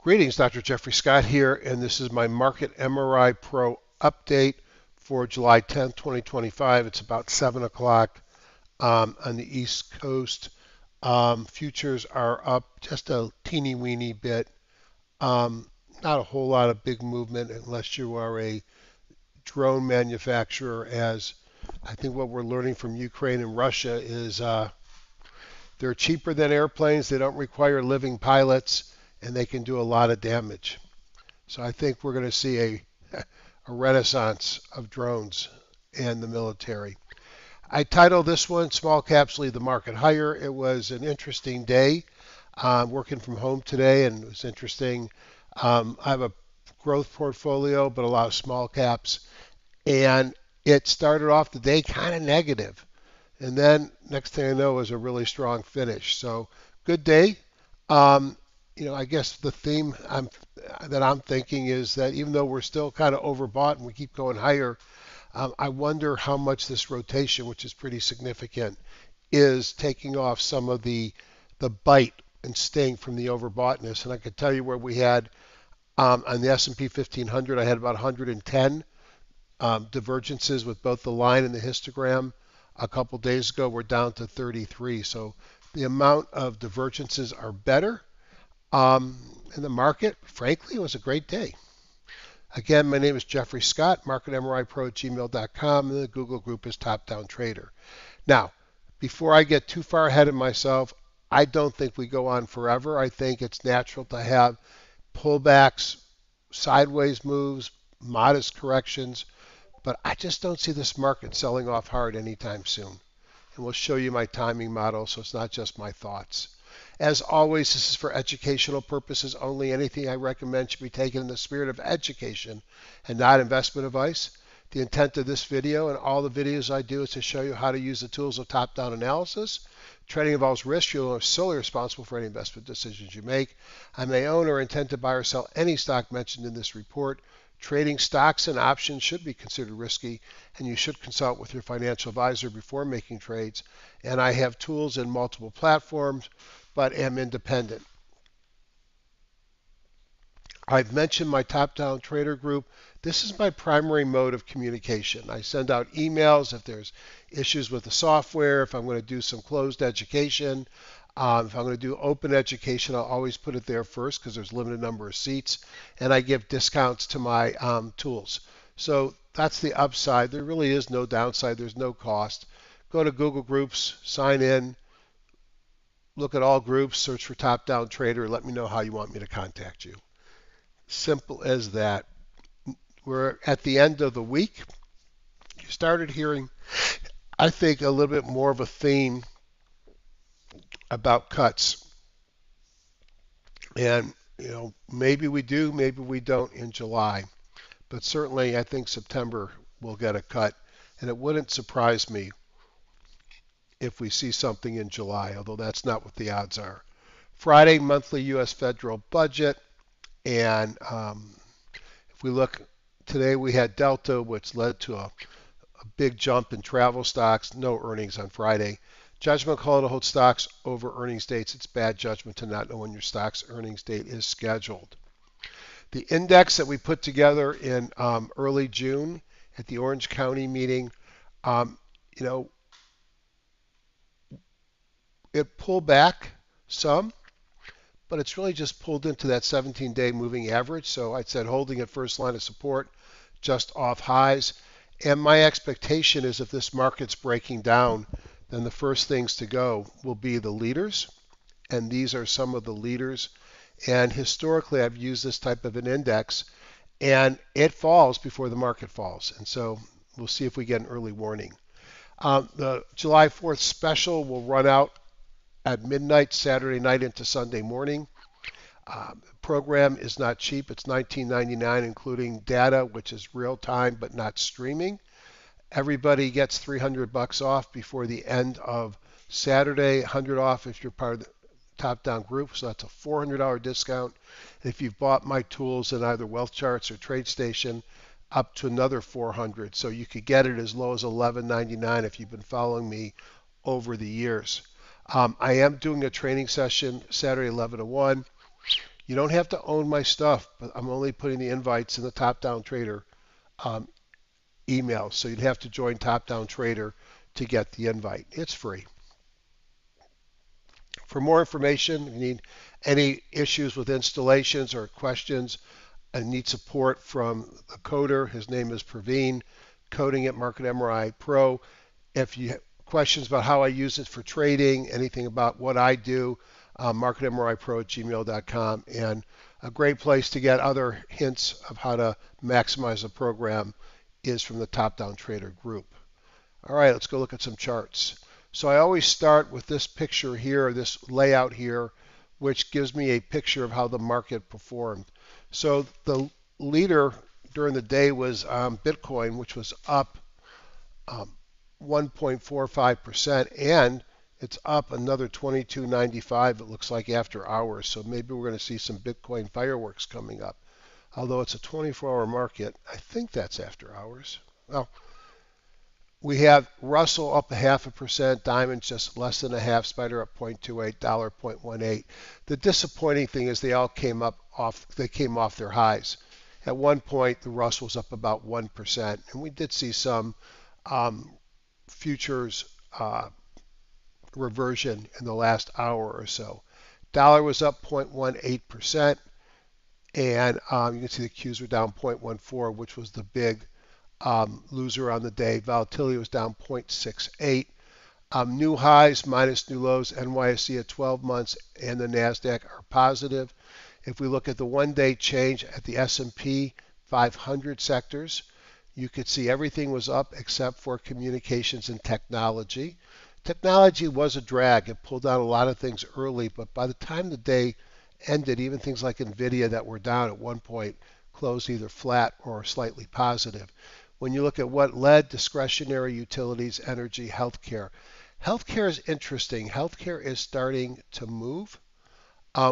Greetings, Dr. Jeffrey Scott here, and this is my Market MRI Pro update for July 10th, 2025. It's about 7 o'clock on the East Coast. Futures are up just a teeny weeny bit. Not a whole lot of big movement unless you are a drone manufacturer, as I think what we're learning from Ukraine and Russia is they're cheaper than airplanes, they don't require living pilots, and they can do a lot of damage. So I think we're going to see a renaissance of drones and the military. I titled this one Small Caps Lead the Market Higher. It was an interesting day. I'm working from home today, and it was interesting. I have a growth portfolio, but a lot of small caps. And it started off the day kind of negative. And then next thing I know was a really strong finish. So good day. I guess the theme that I'm thinking is that even though we're still kind of overbought and we keep going higher, I wonder how much this rotation, which is pretty significant, is taking off some of the bite and sting from the overboughtness. And I could tell you where we had on the S&P 1500, I had about 110 divergences with both the line and the histogram. A couple days ago, we're down to 33. So the amount of divergences are better. In the market, frankly, it was a great day. Again, my name is Jeffrey Scott, marketmripro@gmail.com, and the Google group is Top Down Trader. Now, before I get too far ahead of myself, I don't think we go on forever. I think it's natural to have pullbacks, sideways moves, modest corrections, but I just don't see this market selling off hard anytime soon. And we'll show you my timing model, so it's not just my thoughts. As always, this is for educational purposes only. Anything I recommend should be taken in the spirit of education and not investment advice. The intent of this video and all the videos I do is to show you how to use the tools of top-down analysis. Trading involves risk. You are solely responsible for any investment decisions you make. I may own or intend to buy or sell any stock mentioned in this report. Trading stocks and options should be considered risky, and you should consult with your financial advisor before making trades. And I have tools in multiple platforms, but am independent. I've mentioned my top-down trader group. This is my primary mode of communication. I send out emails if there's issues with the software, if I'm going to do some closed education. If I'm going to do open education, I'll always put it there first because there's a limited number of seats, and I give discounts to my tools. So that's the upside. There really is no downside. There's no cost. Go to Google Groups, sign in, look at all groups, search for Top Down Trader, let me know how you want me to contact you. Simple as that. We're at the end of the week. You started hearing, I think, a little bit more of a theme about cuts. And, maybe we do, maybe we don't in July. But certainly I think September will get a cut. And it wouldn't surprise me if we see something in July, although that's not what the odds are. Friday, monthly U.S. federal budget. And if we look, today we had Delta, which led to a big jump in travel stocks. No earnings on Friday. Judgment call to hold stocks over earnings dates. It's bad judgment to not know when your stock's earnings date is scheduled. The index that we put together in early June at the Orange County meeting, it pulled back some, but it's really just pulled into that 17-day moving average. So I said holding at first line of support, just off highs. And my expectation is if this market's breaking down, then the first things to go will be the leaders. And these are some of the leaders. And historically, I've used this type of an index, and it falls before the market falls. And so we'll see if we get an early warning. The July 4th special will run out at midnight Saturday night into Sunday morning. The program is not cheap. It's $19.99, including data, which is real time but not streaming. Everybody gets $300 off before the end of Saturday, $100 off if you're part of the top-down group. So that's a $400 discount. If you've bought my tools in either Wealth Charts or TradeStation, up to another $400. So you could get it as low as $11.99 if you've been following me over the years. I am doing a training session Saturday 11 to 1. You don't have to own my stuff, but I'm only putting the invites in the top-down trader um, email. So you'd have to join top-down trader to get the invite. It's free. For more information, if you need any issues with installations or questions, and need support from the coder, his name is Praveen, coding at Market MRI Pro. If you have questions about how I use it for trading, anything about what I do, marketmripro@gmail.com, and a great place to get other hints of how to maximize a program is from the Top Down Trader group. All right, let's go look at some charts. So I always start with this picture here, this layout here, which gives me a picture of how the market performed. So the leader during the day was Bitcoin, which was up 1.45%, and it's up another 22.95, it looks like, after hours. So maybe we're going to see some Bitcoin fireworks coming up. Although it's a 24-hour market, I think that's after hours. Well, we have Russell up 0.5%, Diamonds just less than a half, Spider up 0.28, Dollar 0.18. The disappointing thing is they all came off their highs. At one point, the Russell was up about 1%, and we did see some futures reversion in the last hour or so. Dollar was up 0.18%, and you can see the Qs were down 0.14, which was the big loser on the day. Volatility was down 0.68. New highs minus new lows, NYSE at 12 months and the NASDAQ are positive. If we look at the one-day change at the S&P 500 sectors, you could see everything was up except for communications and technology. Technology was a drag. It pulled down a lot of things early, but by the time the day ended, even things like NVIDIA that were down at one point closed either flat or slightly positive. When you look at what led, discretionary, utilities, energy, healthcare. Healthcare is interesting. Healthcare is starting to move,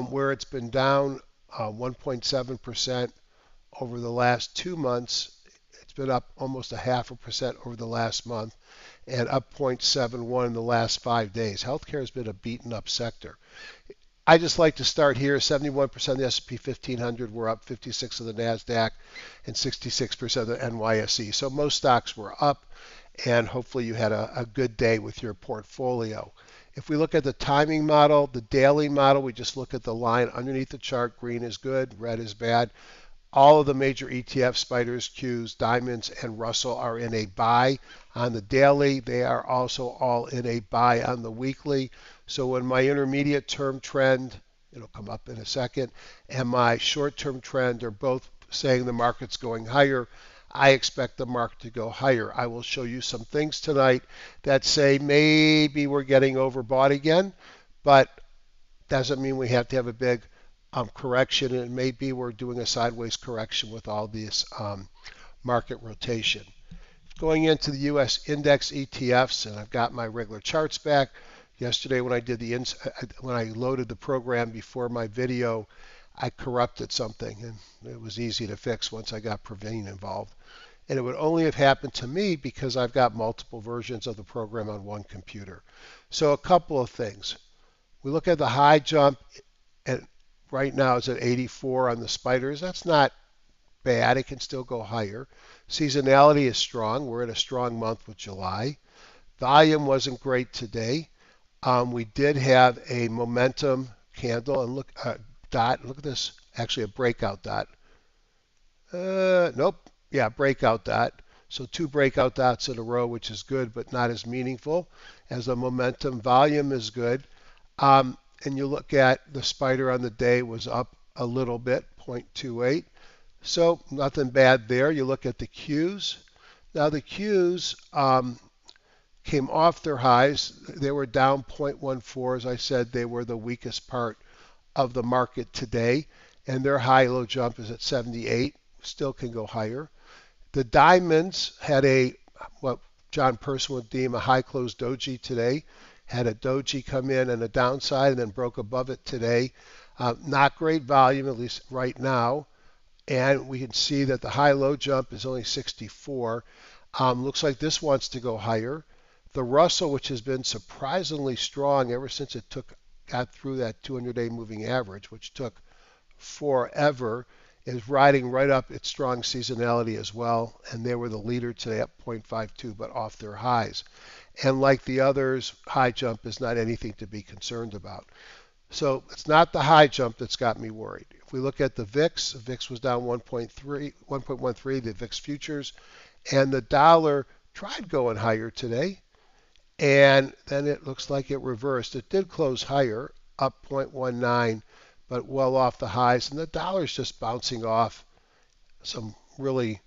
where it's been down 1.7% over the last 2 months. It's been up almost 0.5% over the last month and up 0.71 in the last 5 days. Healthcare has been a beaten up sector. I just like to start here. 71% of the S&P 1500 were up, 56 of the NASDAQ, and 66% of the NYSE. So most stocks were up, and hopefully you had a good day with your portfolio. If we look at the timing model, the daily model, we just look at the line underneath the chart. Green is good, red is bad. All of the major ETFs, Spiders, Qs, Diamonds, and Russell are in a buy on the daily. They are also all in a buy on the weekly. So when my intermediate term trend, it'll come up in a second, and my short-term trend are both saying the market's going higher, I expect the market to go higher. I will show you some things tonight that say maybe we're getting overbought again, but doesn't mean we have to have a big correction, and maybe we're doing a sideways correction with all this market rotation. Going into the U.S. index ETFs, and I've got my regular charts back. Yesterday when I loaded the program before my video, I corrupted something, and it was easy to fix once I got Praveen involved. And it would only have happened to me because I've got multiple versions of the program on one computer. So a couple of things. We look at the high jump, and right now it's at 84 on the Spiders. That's not bad. It can still go higher. Seasonality is strong. We're in a strong month with July. Volume wasn't great today. We did have a momentum candle, and look dot. Look at this. Actually, a breakout dot. Nope. Yeah, breakout dot. So 2 breakout dots in a row, which is good, but not as meaningful as the momentum. Volume is good. And you look at the Spider on the day was up a little bit, 0.28. So nothing bad there. You look at the Qs. Now the Qs came off their highs. They were down 0.14. As I said, they were the weakest part of the market today, and their high-low jump is at 78. Still can go higher. The Diamonds had what John Person would deem a high-close doji today. Had a doji come in and a downside and then broke above it today. Not great volume, at least right now. And we can see that the high-low jump is only 64. Looks like this wants to go higher. The Russell, which has been surprisingly strong ever since it got through that 200-day moving average, which took forever, is riding right up its strong seasonality as well, and they were the leader today at 0.52, but off their highs. And like the others, high jump is not anything to be concerned about. So it's not the high jump that's got me worried. If we look at the VIX was down 1.13, the VIX futures, and the dollar tried going higher today, and then it looks like it reversed. It did close higher, up 0.19, but well off the highs, and the dollar's just bouncing off some really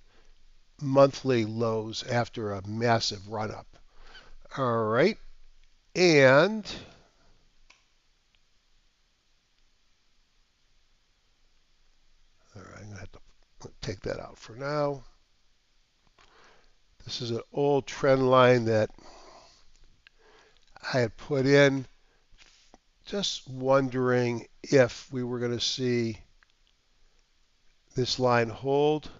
monthly lows after a massive run up. All right, and all right, I'm going to have to take that out for now. This is an old trend line that I had put in, just wondering if we were going to see this line hold,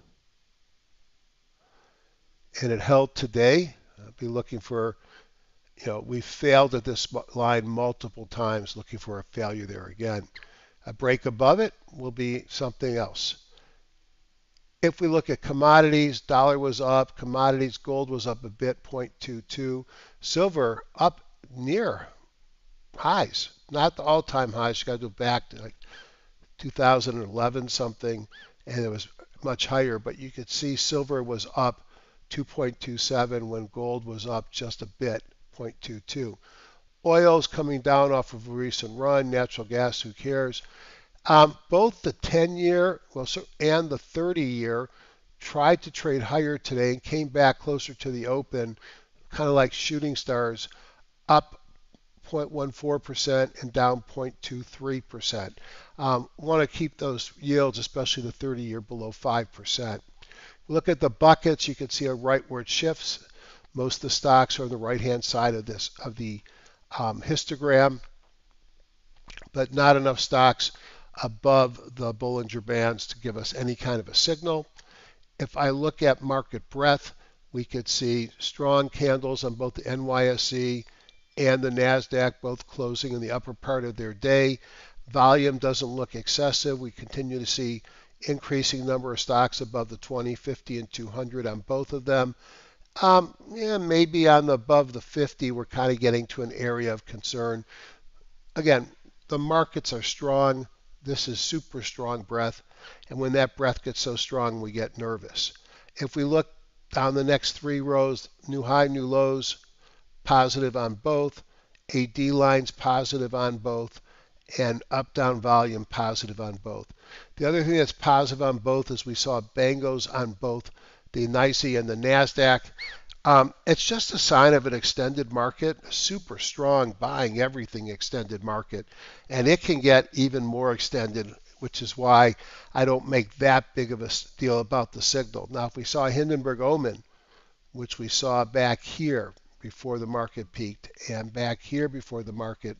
and it held today. I'll be looking for, we failed at this line multiple times, looking for a failure there again. A break above it will be something else. If we look at commodities, dollar was up, commodities, gold was up a bit, 0.22, silver up near highs, not the all-time highs. You got to go back to like 2011 something, and it was much higher. But you could see silver was up 2.27 when gold was up just a bit, 0.22. Oil's coming down off of a recent run. Natural gas, who cares? Both the 10-year and the 30-year tried to trade higher today and came back closer to the open, kind of like shooting stars, up 0.14% and down 0.23%. Want to keep those yields, especially the 30-year, below 5%. Look at the buckets. You can see a rightward shifts. Most of the stocks are on the right-hand side of the histogram, but not enough stocks above the Bollinger Bands to give us any kind of a signal. If I look at market breadth, we could see strong candles on both the NYSE and the NASDAQ, both closing in the upper part of their day. Volume doesn't look excessive. We continue to see increasing number of stocks above the 20, 50, and 200 on both of them. Maybe above the 50, we're kind of getting to an area of concern. Again, the markets are strong. This is super strong breadth, and when that breadth gets so strong, we get nervous. If we look down the next three rows, new high, new lows, positive on both, AD lines positive on both, and up-down volume positive on both. The other thing that's positive on both is we saw bangos on both the NYSE and the NASDAQ. It's just a sign of an extended market, a super strong buying everything extended market, and it can get even more extended, which is why I don't make that big of a deal about the signal. Now, if we saw Hindenburg Omen, which we saw back here before the market peaked, and back here before the market,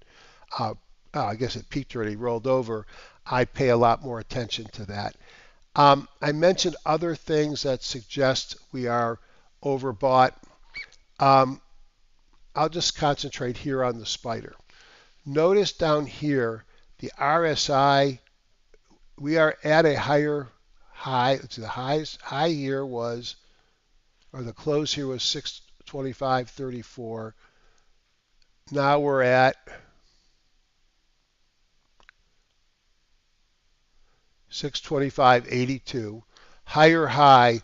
I guess it peaked already, rolled over, I'd pay a lot more attention to that. I mentioned other things that suggest we are overbought. I'll just concentrate here on the spider. Notice down here, the RSI, we are at a higher high. Let's see, the high here was, or the close here was 625.34. Now we're at 625.82. Higher high,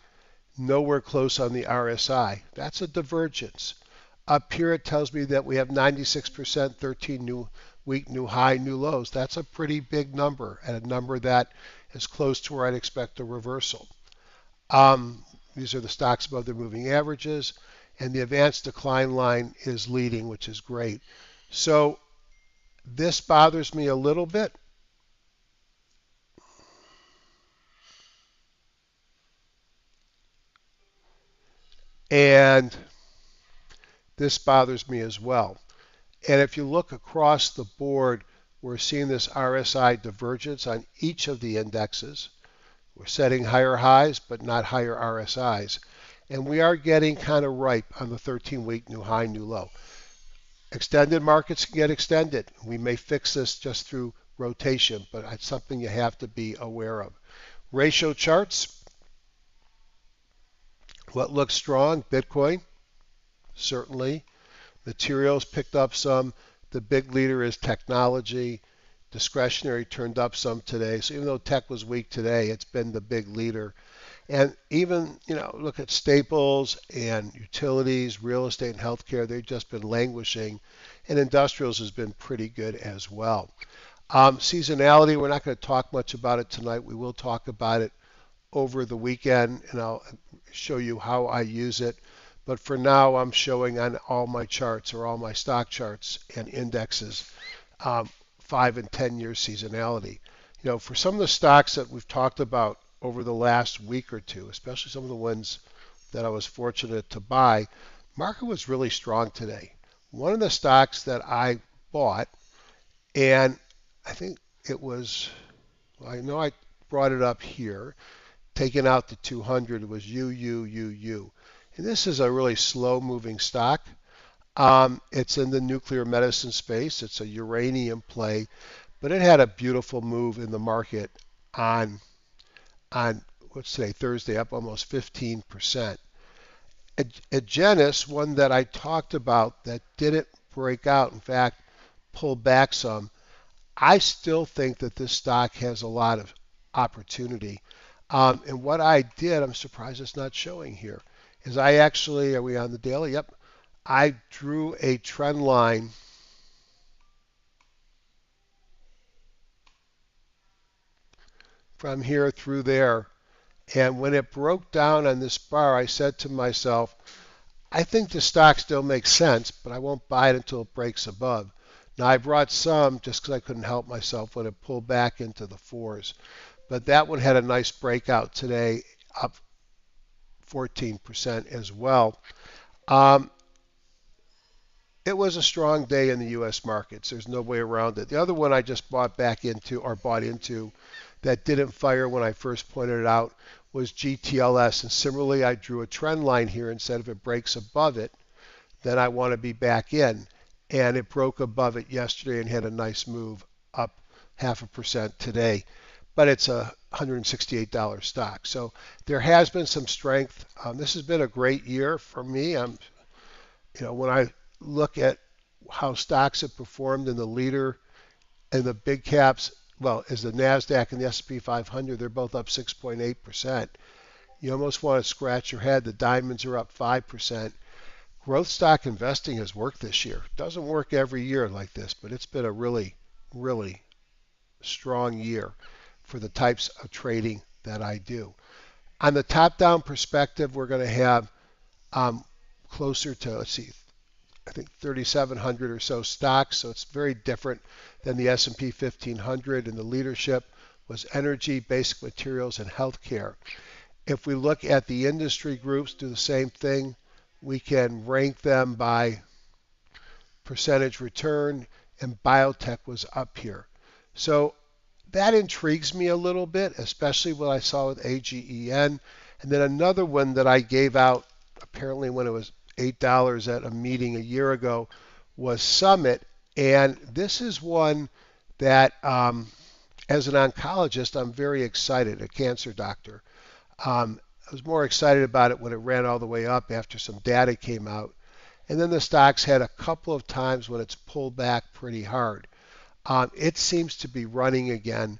nowhere close on the RSI. That's a divergence. Up here it tells me that we have 96%, 13 week new high, new lows. That's a pretty big number, and a number that is close to where I'd expect a reversal. These are the stocks above their moving averages, and the advanced decline line is leading, which is great. So this bothers me a little bit. And this bothers me as well. And if you look across the board, we're seeing this RSI divergence on each of the indexes. We're setting higher highs, but not higher RSIs. And we are getting kind of ripe on the 13-week new high, new low. Extended markets can get extended. We may fix this just through rotation, but it's something you have to be aware of. Ratio charts, what looks strong? Bitcoin, certainly. Materials picked up some. The big leader is technology. Discretionary turned up some today. So even though tech was weak today, it's been the big leader. And even, look at staples and utilities, real estate and healthcare, they've just been languishing. And industrials has been pretty good as well. Seasonality, we're not going to talk much about it tonight. We will talk about it over the weekend, and I'll show you how I use it. But for now, I'm showing on all my charts or all my stock charts and indexes 5 and 10 year seasonality. For some of the stocks that we've talked about over the last week or two, especially some of the ones that I was fortunate to buy, market was really strong today. One of the stocks that I bought, and I think it was, well, I know I brought it up here, taking out the 200, was UUUU. And this is a really slow moving stock. It's in the nuclear medicine space. It's a uranium play, but it had a beautiful move in the market on what's today, Thursday, up almost 15%. Agenus, one that I talked about that didn't break out, in fact, pulled back some. I still think that this stock has a lot of opportunity. And what I did, I'm surprised it's not showing here, is I actually, are we on the daily? Yep. I drew a trend line from here through there. And when it broke down on this bar, I said to myself, I think the stock still makes sense, but I won't buy it until it breaks above. Now, I brought some just because I couldn't help myself when it pulled back into the fours. But that one had a nice breakout today, up 14% as well. Um, it was a strong day in the U.S. markets. There's no way around it. The other one I just bought into that didn't fire when I first pointed it out was GTLS. And similarly, I drew a trend line here and said if it breaks above it, then I want to be back in. And it broke above it yesterday and had a nice move up 0.5% today. But it's a $168 stock. So there has been some strength. This has been a great year for me. When I look at how stocks have performed in the leader and the big caps, well, as the NASDAQ and the S&P 500, they're both up 6.8%. You almost want to scratch your head. The diamonds are up 5%. Growth stock investing has worked this year. It doesn't work every year like this, but it's been a really, really strong year for the types of trading that I do. On the top-down perspective, we're going to have closer to, let's see, I think 3,700 or so stocks, so it's very different than the S&P 1500, and the leadership was energy, basic materials, and healthcare. If we look at the industry groups, do the same thing. We can rank them by percentage return, and biotech was up here. So that intrigues me a little bit, especially what I saw with AGEN. And then another one that I gave out apparently when it was $8 at a meeting a year ago was Summit. And this is one that, as an oncologist, I'm very excited, a cancer doctor. I was more excited about it when it ran all the way up after some data came out. And then the stocks had a couple of times when it's pulled back pretty hard. It seems to be running again.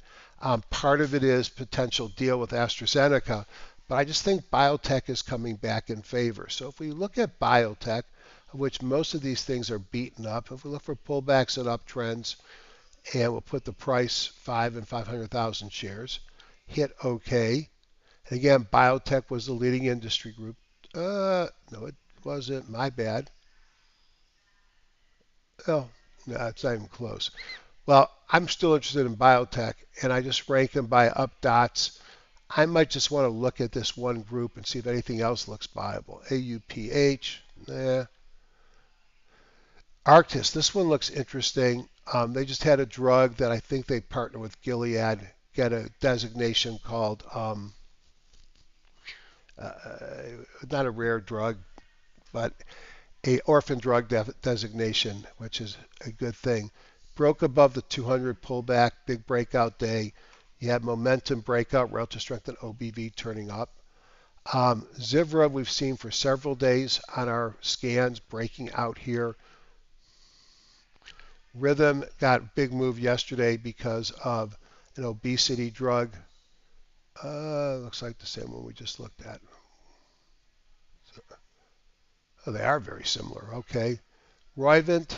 Part of it is potential deal with AstraZeneca, but I just think biotech is coming back in favor. So if we look at biotech, of which most of these things are beaten up, if we look for pullbacks and uptrends, and we'll put the price 5 and 500,000 shares, hit OK. And again, biotech was the leading industry group. No, it wasn't. My bad. Oh, no, it's not even close. Well, I'm still interested in biotech, and I just rank them by up dots. I might just want to look at this one group and see if anything else looks viable. AUPH, nah. Arctis, this one looks interesting. They just had a drug that I think they partner with Gilead, get a designation called, uh, not a rare drug, but a orphan drug designation, which is a good thing. broke above the 200 pullback, big breakout day. You had momentum breakout, relative strength and OBV turning up. Zivra we've seen for several days on our scans breaking out here. Rhythm got a big move yesterday because of an obesity drug. Looks like the same one we just looked at. Oh, they are very similar. Okay. Roivant,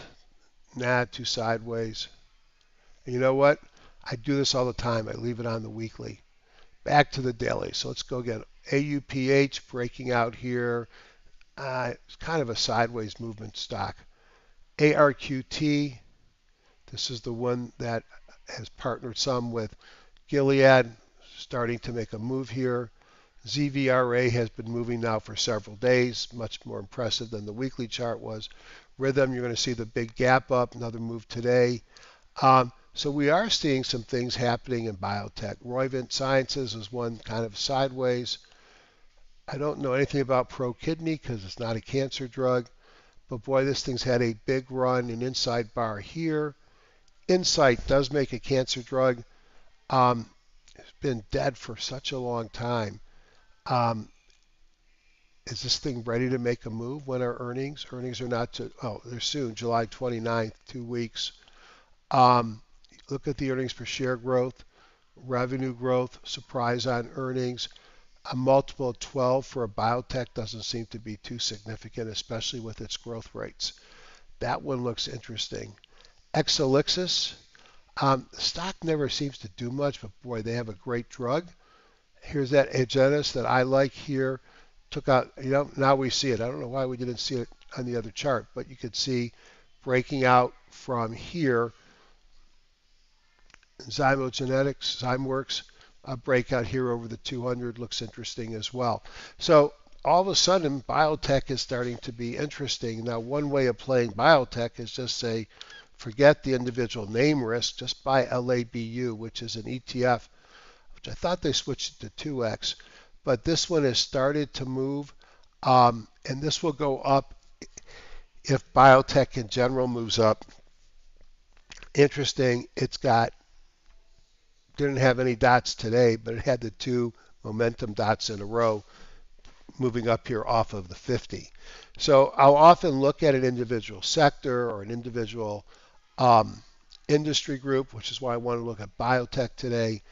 nah, too sideways. And you know what? I do this all the time. I leave it on the weekly. Back to the daily. So let's go again. AUPH breaking out here. It's kind of a sideways movement stock. ARQT, this is the one that has partnered some with Gilead, starting to make a move here. ZVRA has been moving now for several days, much more impressive than the weekly chart was. Rhythm, you're going to see the big gap up, another move today. So we are seeing some things happening in biotech. Roivant Sciences is one kind of sideways. I don't know anything about ProKidney because it's not a cancer drug, but boy, this thing's had a big run, an inside bar here. Insight does make a cancer drug. It's been dead for such a long time. Is this thing ready to make a move? When are earnings? Earnings are not to, oh, they're soon, July 29th, 2 weeks. Look at the earnings per share growth, revenue growth, surprise on earnings. A multiple of 12 for a biotech doesn't seem to be too significant, especially with its growth rates. That one looks interesting. Exelixis, the stock never seems to do much, but boy, they have a great drug. Here's that Agenus that I like here. Took out, now we see it. I don't know why we didn't see it on the other chart, but you could see breaking out from here. Zymogenetics, Zymeworks, a breakout here over the 200 looks interesting as well. So all of a sudden, biotech is starting to be interesting. Now, one way of playing biotech is just say, forget the individual name risk, just buy LABU, which is an ETF, which I thought they switched it to 2X. But this one has started to move, and this will go up if biotech in general moves up. Interesting, didn't have any dots today, but it had the two momentum dots in a row moving up here off of the 50. So I'll often look at an individual sector or an individual industry group, which is why I want to look at biotech today.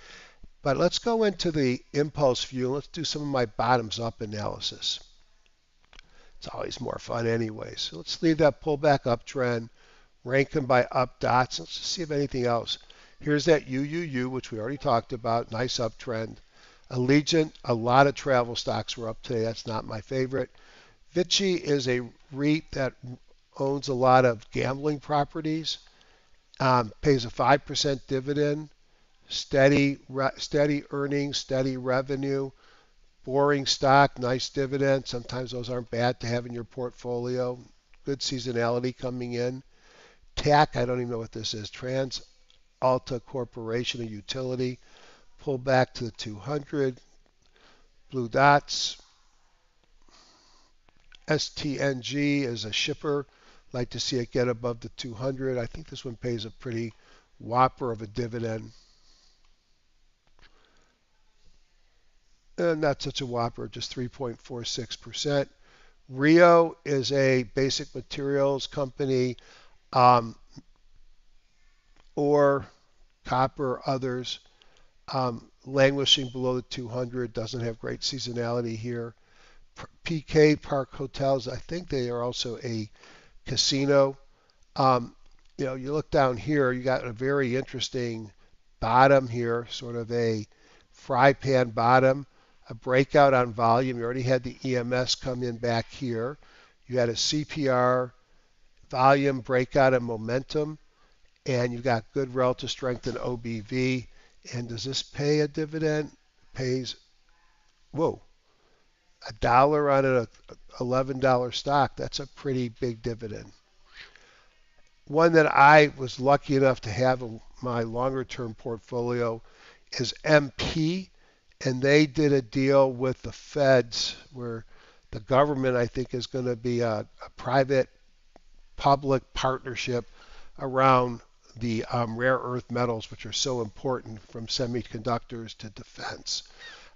But let's go into the impulse view. Let's do some of my bottoms up analysis. It's always more fun anyway. So let's leave that pullback uptrend, rank them by up dots. Let's just see if anything else. Here's that UUU, which we already talked about. Nice uptrend. Allegiant, a lot of travel stocks were up today. That's not my favorite. Vichy is a REIT that owns a lot of gambling properties, pays a 5% dividend, steady earnings, steady revenue, boring stock, nice dividend. Sometimes those aren't bad to have in your portfolio. Good seasonality coming in. TAC, I don't even know what this is. Trans Alta Corporation, a utility, pull back to the 200. Blue dots. STNG is a shipper. Like to see it get above the 200. I think this one pays a pretty whopper of a dividend. Not such a whopper, just 3.46%. Rio is a basic materials company, or copper, others, languishing below the 200, doesn't have great seasonality here. PK Park Hotels, I think they are also a casino. You look down here, you got a very interesting bottom here, sort of a fry pan bottom, a breakout on volume. You already had the EMS come in back here. You had a CPR volume breakout and momentum, and you've got good relative strength in OBV. And does this pay a dividend? Pays, whoa, $1 on an $11 stock. That's a pretty big dividend. One that I was lucky enough to have in my longer term portfolio is MP, and they did a deal with the feds where the government, I think, is going to be a private public partnership around the rare earth metals, which are so important from semiconductors to defense.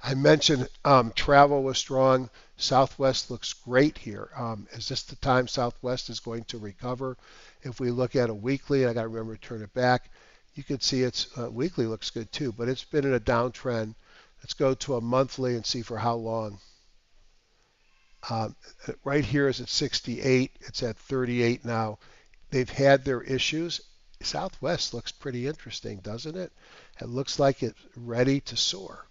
I mentioned travel was strong. Southwest looks great here. Is this the time Southwest is going to recover? If we look at a weekly, I got to remember to turn it back, you can see its weekly looks good too, but it's been in a downtrend. Let's go to a monthly and see for how long. Um, right here is at 68. It's at 38 now. They've had their issues. Southwest looks pretty interesting, doesn't it? It looks like it's ready to soar.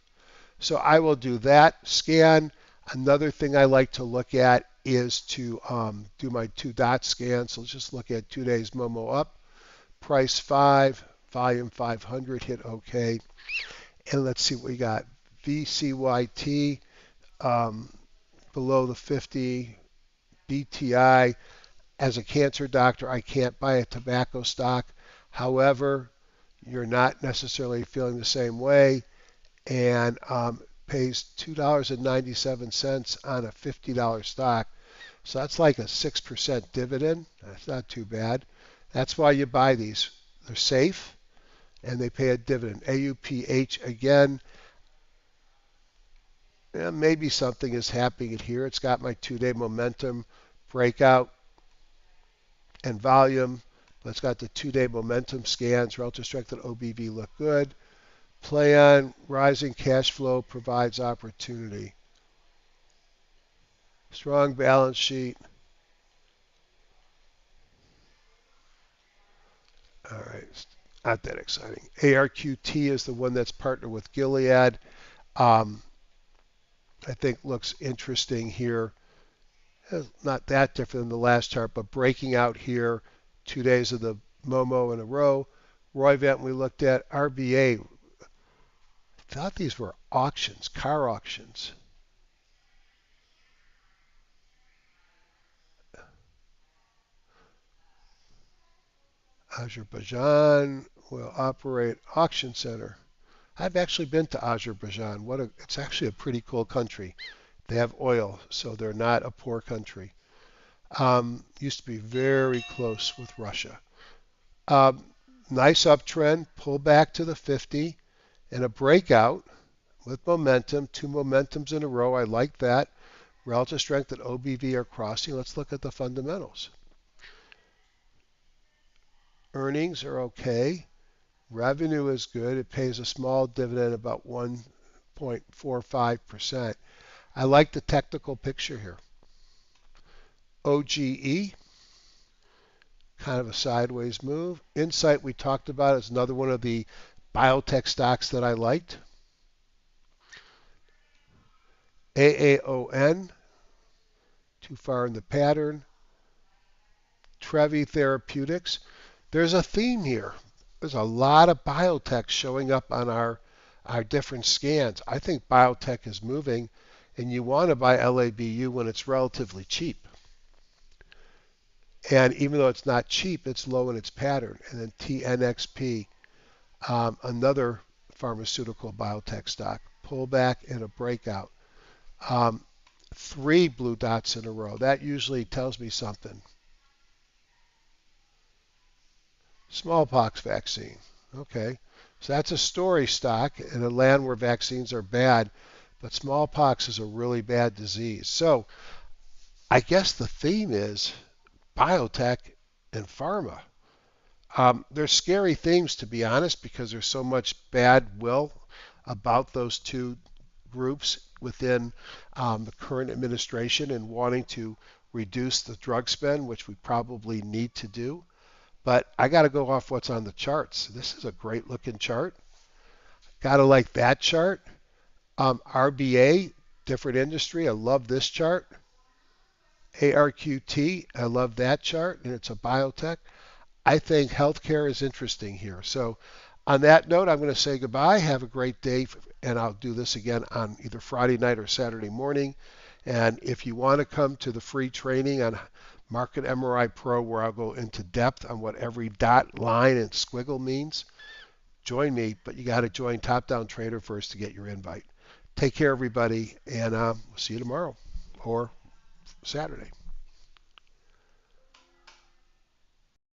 So I will do that scan. Another thing I like to look at is to do my two dot scan. So let's just look at 2 days Momo up, price 5, volume 500, hit OK. And let's see what we got. VCYT below the 50, BTI. As a cancer doctor, I can't buy a tobacco stock. However, you're not necessarily feeling the same way, and pays $2.97 on a $50 stock. So that's like a 6% dividend. That's not too bad. That's why you buy these. They're safe and they pay a dividend. AUPH again, maybe something is happening here. It's got my 2-day momentum breakout and volume. It's got the 2-day momentum scans. Relative strength and OBV look good. Play on rising cash flow provides opportunity. Strong balance sheet. All right, not that exciting. ARQT is the one that's partnered with Gilead. I think looks interesting here. Not that different than the last chart, but breaking out here. 2 days of the Momo in a row. Roivant we looked at. RBA. I thought these were auctions, car auctions. Azerbaijan will operate auction center. I've actually been to Azerbaijan. It's actually a pretty cool country. They have oil, so they're not a poor country. Used to be very close with Russia. Um, nice uptrend, pull back to the 50, and a breakout with momentum. 2 momentums in a row. I like that. Relative strength and OBV are crossing. Let's look at the fundamentals. Earnings are okay. Revenue is good. It pays a small dividend, about 1.45%. I like the technical picture here. OGE, kind of a sideways move. Insight we talked about is another one of the biotech stocks that I liked. AAON, too far in the pattern. Trevi Therapeutics. There's a theme here. There's a lot of biotech showing up on our different scans. I think biotech is moving, and you want to buy LABU when it's relatively cheap. And even though it's not cheap, it's low in its pattern. And then TNXP, another pharmaceutical biotech stock, pullback and a breakout. 3 blue dots in a row. That usually tells me something. Smallpox vaccine. Okay. So that's a story stock in a land where vaccines are bad, but smallpox is a really bad disease. So I guess the theme is biotech and pharma. They're scary themes, to be honest, because there's so much bad will about those two groups within the current administration and wanting to reduce the drug spend, which we probably need to do. But I got to go off what's on the charts. This is a great looking chart. Got to like that chart. RBA, different industry. I love this chart. ARQT, I love that chart, and it's a biotech. I think healthcare is interesting here. So on that note, I'm going to say goodbye. Have a great day, and I'll do this again on either Friday night or Saturday morning. And if you want to come to the free training on Market MRI Pro, where I'll go into depth on what every dot, line, and squiggle means, join me, but you got to join Top Down Trader first to get your invite. Take care, everybody, and we'll see you tomorrow or Saturday.